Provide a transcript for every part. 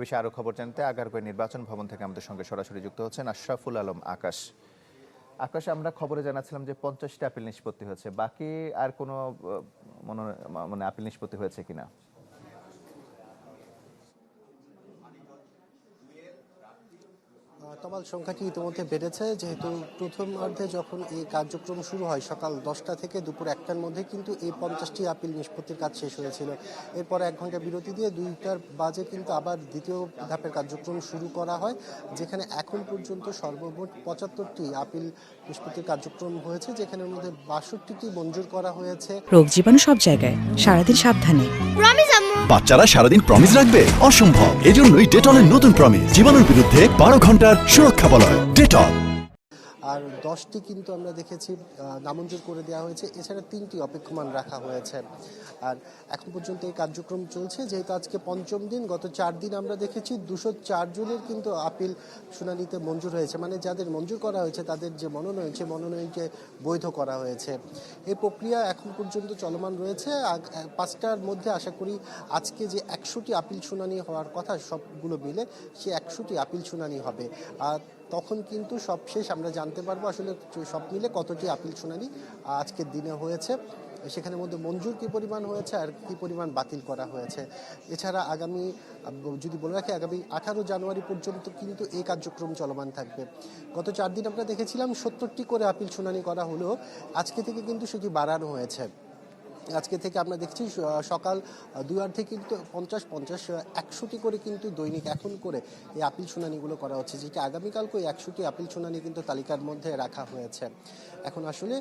বিষয়ে আরো খবর জানতে আগারগাঁও নির্বাচন ভবন থেকে আমাদের সঙ্গে সরাসরি যুক্ত হচ্ছেন আশরাফুল আলম আকাশ। আকাশ, আমরা খবরে জানাচ্ছিলাম যে 50টি আপিল নিষ্পত্তি হয়েছে, বাকি আর কোনো মানে আপিল নিষ্পত্তি হয়েছে কিনা? তমাল সংখ্যাটি ইতিমধ্যে বেড়েছে, যেহেতু প্রথমার্ধে যখন এই কার্যক্রম শুরু হয় সকাল 10টা থেকে দুপুর 1টার মধ্যে কিন্তু এই 50টি আপিল নিষ্পত্তির কাজ শেষ হয়েছিল। এরপর 1 ঘন্টা বিরতি দিয়ে 2টার বাজে কিন্তু আবার দ্বিতীয় ধাপের কার্যক্রম শুরু করা হয়, যেখানে এখন পর্যন্ত সর্বমোট 75টি আপিল নিষ্পত্তির কার্যক্রম হয়েছে, যেখানের মধ্যে 62টি মঞ্জুর করা হয়েছে। রোগ জীবাণু সব জায়গায়, সারাদিন সাবধানে। বাচ্চারা সারাদিন প্রমিস রাখবে অসম্ভব, এজন্যই ডেটলের নতুন প্রমিস জীবাণুর বিরুদ্ধে 12 ঘন্টার সুরক্ষা বলয় ডেটল। আর 10টি কিন্তু আমরা দেখেছি নামঞ্জুর করে দেওয়া হয়েছে, এছাড়া 3টি অপেক্ষমান রাখা হয়েছে। আর এখন পর্যন্ত এই কার্যক্রম চলছে, যেহেতু আজকে পঞ্চম দিন। গত 4 দিন আমরা দেখেছি 204 জনের কিন্তু আপিল শুনানিতে মঞ্জুর হয়েছে, মানে যাদের মঞ্জুর করা হয়েছে তাদের যে মনোনয়নকে বৈধ করা হয়েছে। এই প্রক্রিয়া এখন পর্যন্ত চলমান রয়েছে। 5টার মধ্যে আশা করি আজকে যে 100টি আপিল শুনানি হওয়ার কথা সবগুলো মিলে সে 100টি আপিল শুনানি হবে। আর তখন কিন্তু সব শেষ আমরা জানতে পারবো আসলে সব মিলে কতটি আপিল শুনানি আজকের দিনে হয়েছে, সেখানের মধ্যে মঞ্জুর কী পরিমাণ হয়েছে আর কী পরিমাণ বাতিল করা হয়েছে। এছাড়া আগামী যদি বলে রাখি, আগামী 18 জানুয়ারি পর্যন্ত কিন্তু এই কার্যক্রম চলমান থাকবে। গত 4 দিন আমরা দেখেছিলাম 70টি করে আপিল শুনানি করা হলেও আজকে থেকে কিন্তু সেটি বাড়ানো হয়েছে। আজকে থেকে আমরা দেখছি সকাল 2 থেকে কিন্তু 50-100টি করে কিন্তু দৈনিক এখন করে এই আপিল শুনানিগুলো করা হচ্ছে, যেটি আগামীকালকে এই 100টি আপিল শুনানি কিন্তু তালিকার মধ্যে রাখা হয়েছে। এখন আসলে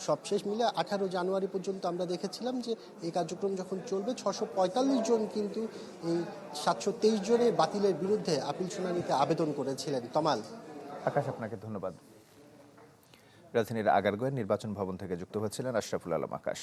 সবশেষ মিলে 18 জানুয়ারি পর্যন্ত আমরা দেখেছিলাম যে এই কার্যক্রম যখন চলবে 645 জন কিন্তু এই 723 জনের বাতিলের বিরুদ্ধে আপিল শুনানিতে আবেদন করেছিলেন। তমাল। আকাশ, আপনাকে ধন্যবাদ। রাজধানীর আগারগাঁও নির্বাচন ভবন থেকে যুক্ত হয়েছিলেন আশরাফুল আলম আকাশ।